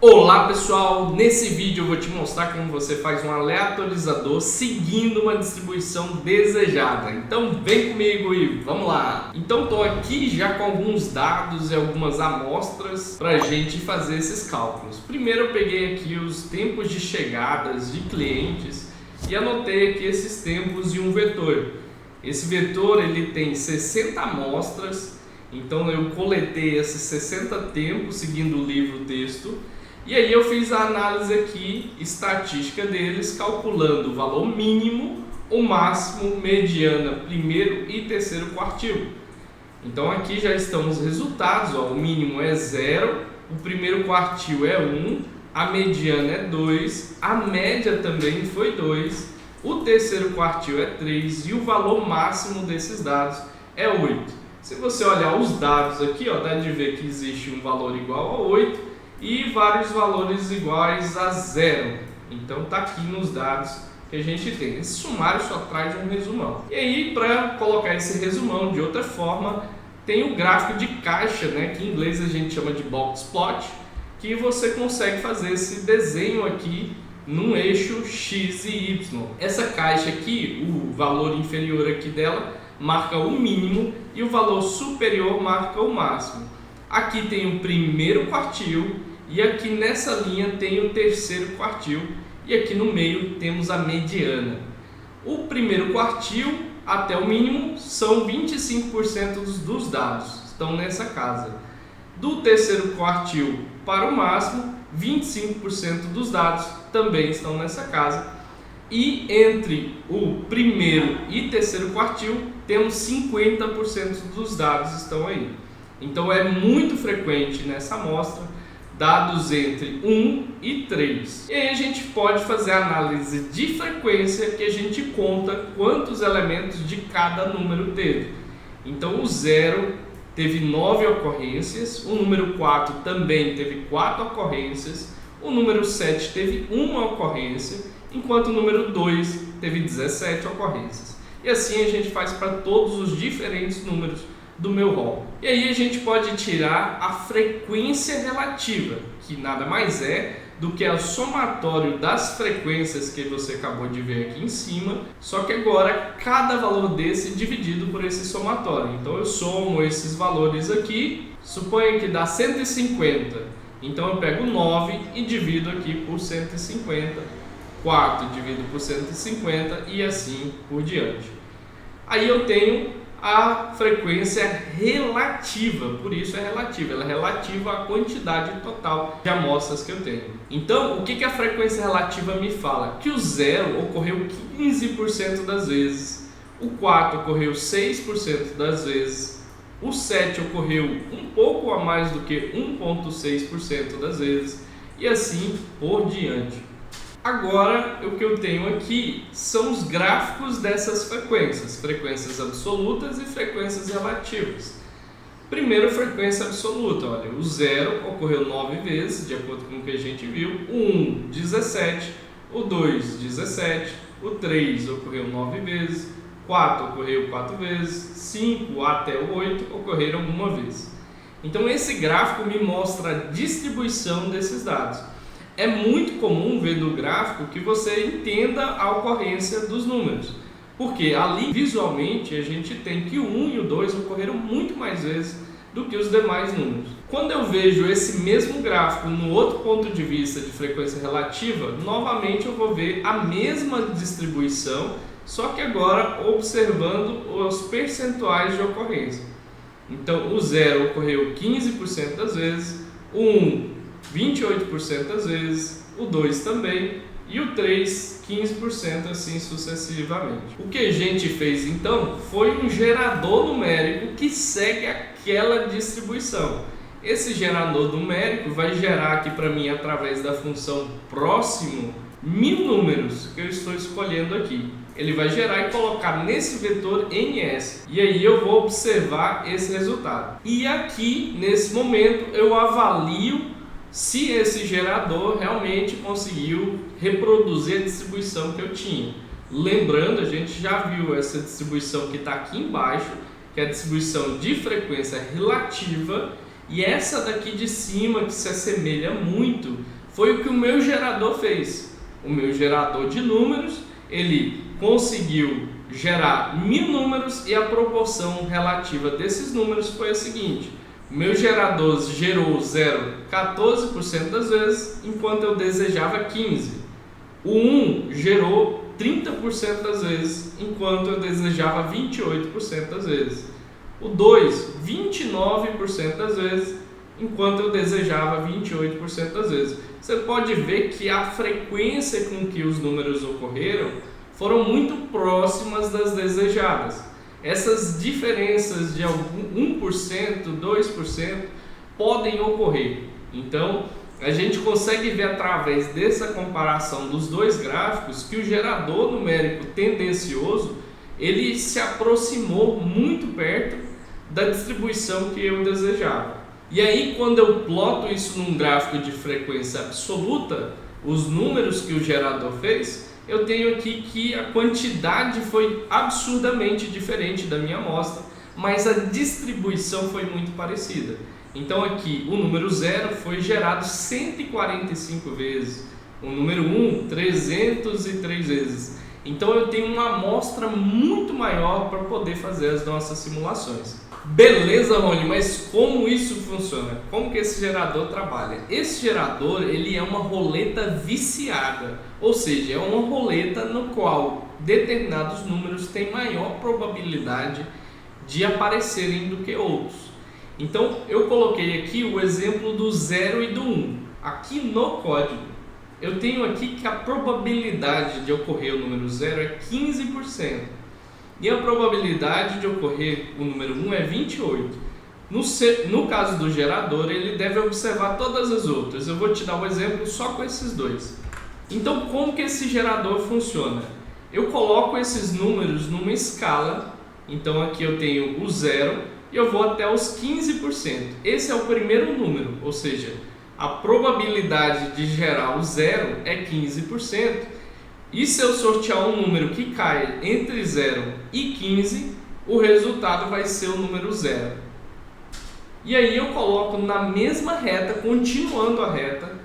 Olá pessoal, nesse vídeo eu vou te mostrar como você faz um aleatorizador seguindo uma distribuição desejada. Então vem comigo e vamos lá! Então estou aqui já com alguns dados e algumas amostras para a gente fazer esses cálculos. Primeiro eu peguei aqui os tempos de chegadas de clientes e anotei aqui esses tempos em um vetor. Esse vetor ele tem 60 amostras, então eu coletei esses 60 tempos seguindo o livro texto. E aí eu fiz a análise aqui, estatística deles, calculando o valor mínimo, o máximo, mediana, primeiro e terceiro quartil. Então aqui já estão os resultados, ó, o mínimo é 0, o primeiro quartil é 1, a mediana é 2, a média também foi 2, o terceiro quartil é 3 e o valor máximo desses dados é 8. Se você olhar os dados aqui, ó, dá de ver que existe um valor igual a 8, e vários valores iguais a 0. Então tá aqui nos dados que a gente tem. Esse sumário só traz um resumão. E aí, para colocar esse resumão de outra forma, tem o gráfico de caixa, né, que em inglês a gente chama de box plot, que você consegue fazer esse desenho aqui num eixo X e Y. Essa caixa aqui, o valor inferior aqui dela marca o mínimo e o valor superior marca o máximo. Aqui tem o primeiro quartil e aqui nessa linha tem o terceiro quartil e aqui no meio temos a mediana. O primeiro quartil até o mínimo são 25% dos dados, estão nessa casa. Do terceiro quartil para o máximo, 25% dos dados também estão nessa casa. E entre o primeiro e terceiro quartil temos 50% dos dados estão aí. Então é muito frequente nessa amostra dados entre 1 e 3. E aí a gente pode fazer a análise de frequência, que a gente conta quantos elementos de cada número teve. Então o 0 teve 9 ocorrências, o número 4 também teve 4 ocorrências, o número 7 teve 1 ocorrência, enquanto o número 2 teve 17 ocorrências. E assim a gente faz para todos os diferentes números do meu rol. E aí a gente pode tirar a frequência relativa, que nada mais é do que o somatório das frequências que você acabou de ver aqui em cima, só que agora cada valor desse dividido por esse somatório. Então eu somo esses valores aqui, suponha que dá 150, então eu pego 9 e divido aqui por 150, 4 divido por 150 e assim por diante. Aí eu tenho a frequência relativa, por isso é relativa, ela é relativa à quantidade total de amostras que eu tenho. Então, o que a frequência relativa me fala? Que o 0 ocorreu 15% das vezes, o 4 ocorreu 6% das vezes, o 7 ocorreu um pouco a mais do que 1,6% das vezes, e assim por diante. Agora, o que eu tenho aqui são os gráficos dessas frequências, frequências absolutas e frequências relativas. Primeiro, frequência absoluta, olha, o 0 ocorreu 9 vezes, de acordo com o que a gente viu, o 1, 17, o 2, 17, o 3 ocorreu 9 vezes, 4 ocorreu 4 vezes, 5 até o 8 ocorreram uma vez. Então, esse gráfico me mostra a distribuição desses dados. É muito comum ver no gráfico que você entenda a ocorrência dos números, porque ali visualmente a gente tem que o 1 e o 2 ocorreram muito mais vezes do que os demais números. Quando eu vejo esse mesmo gráfico no outro ponto de vista de frequência relativa, novamente eu vou ver a mesma distribuição, só que agora observando os percentuais de ocorrência. Então o 0 ocorreu 15% das vezes, o 1 28% das vezes, o 2 também e o 3 15%, assim sucessivamente. O que a gente fez então foi um gerador numérico que segue aquela distribuição. Esse gerador numérico vai gerar aqui para mim, através da função próximo, 1000 números que eu estou escolhendo aqui. Ele vai gerar e colocar nesse vetor NS. E aí eu vou observar esse resultado. E aqui, nesse momento, eu avalio se esse gerador realmente conseguiu reproduzir a distribuição que eu tinha. Lembrando, a gente já viu essa distribuição que está aqui embaixo, que é a distribuição de frequência relativa, e essa daqui de cima, que se assemelha muito foi o que o meu gerador fez. O meu gerador de números, ele conseguiu gerar 1000 números e a proporção relativa desses números foi a seguinte: o meu gerador gerou 0 14% das vezes, enquanto eu desejava 15%. O 1 gerou 30% das vezes, enquanto eu desejava 28% das vezes. O 2, 29% das vezes, enquanto eu desejava 28% das vezes. Você pode ver que a frequência com que os números ocorreram foram muito próximas das desejadas. Essas diferenças de 1%, 2% podem ocorrer. Então, a gente consegue ver através dessa comparação dos dois gráficos que o gerador numérico tendencioso ele se aproximou muito perto da distribuição que eu desejava. E aí, quando eu ploto isso num gráfico de frequência absoluta, os números que o gerador fez, eu tenho aqui que a quantidade foi absurdamente diferente da minha amostra, mas a distribuição foi muito parecida. Então aqui o número 0 foi gerado 145 vezes, o número 1 303 vezes. Então eu tenho uma amostra muito maior para poder fazer as nossas simulações. Beleza, Rony, mas como isso funciona? Como que esse gerador trabalha? Esse gerador ele é uma roleta viciada, ou seja, é uma roleta no qual determinados números têm maior probabilidade de aparecerem do que outros. Então eu coloquei aqui o exemplo do 0 e do 1. Aqui no código eu tenho aqui que a probabilidade de ocorrer o número 0 é 15%. E a probabilidade de ocorrer o número 1 é 28%. No caso do gerador, ele deve observar todas as outras. Eu vou te dar um exemplo só com esses dois. Então, como que esse gerador funciona? Eu coloco esses números numa escala. Então, aqui eu tenho o 0 e eu vou até os 15%. Esse é o primeiro número, ou seja, a probabilidade de gerar o 0 é 15%. E se eu sortear um número que cai entre 0 e 15, o resultado vai ser o número 0. E aí eu coloco na mesma reta, continuando a reta,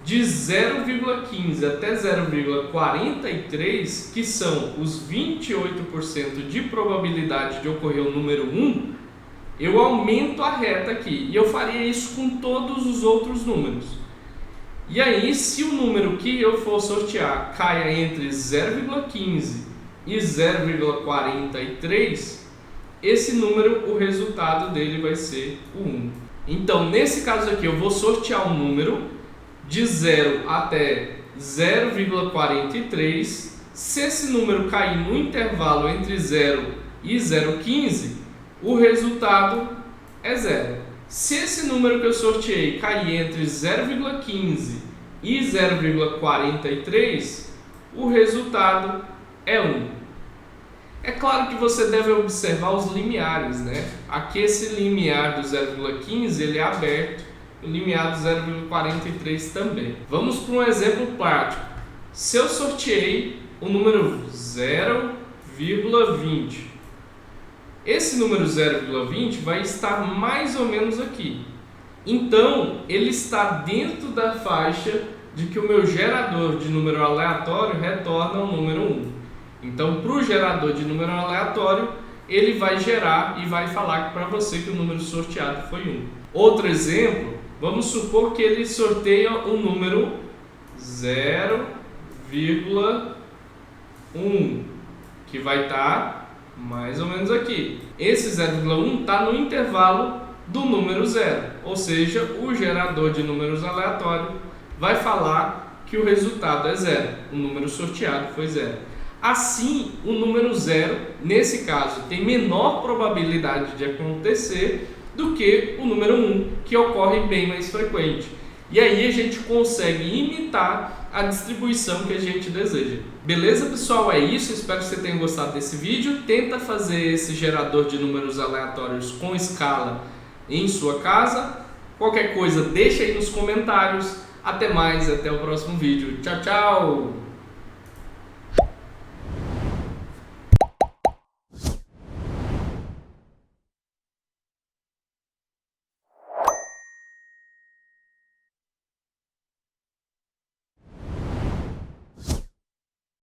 de 0,15 até 0,43, que são os 28% de probabilidade de ocorrer o número 1, eu aumento a reta aqui. E eu faria isso com todos os outros números. E aí, se o número que eu for sortear caia entre 0,15 e 0,43, esse número, o resultado dele vai ser o 1. Então, nesse caso aqui, eu vou sortear um número de 0 até 0,43. Se esse número cair no intervalo entre 0 e 0,15, o resultado é 0. Se esse número que eu sorteei cair entre 0,15 e 0,43, o resultado é 1. É claro que você deve observar os limiares, né? Aqui esse limiar do 0,15 ele é aberto, o limiar do 0,43 também. Vamos para um exemplo prático. Se eu sorteei o número 0,20, esse número 0,20 vai estar mais ou menos aqui. Então, ele está dentro da faixa de que o meu gerador de número aleatório retorna o número 1. Então, para o gerador de número aleatório, ele vai gerar e vai falar para você que o número sorteado foi 1. Outro exemplo, vamos supor que ele sorteia o número 0,1, que vai estar mais ou menos aqui. Esse 0,1 está no intervalo do número 0, ou seja, o gerador de números aleatório vai falar que o resultado é 0, o número sorteado foi 0. Assim, o número 0, nesse caso, tem menor probabilidade de acontecer do que o número 1, que ocorre bem mais frequente. E aí a gente consegue imitar a distribuição que a gente deseja. Beleza, pessoal? É isso. Espero que você tenha gostado desse vídeo. Tenta fazer esse gerador de números aleatórios com escala em sua casa. Qualquer coisa, deixa aí nos comentários. Até mais, até o próximo vídeo. Tchau, tchau!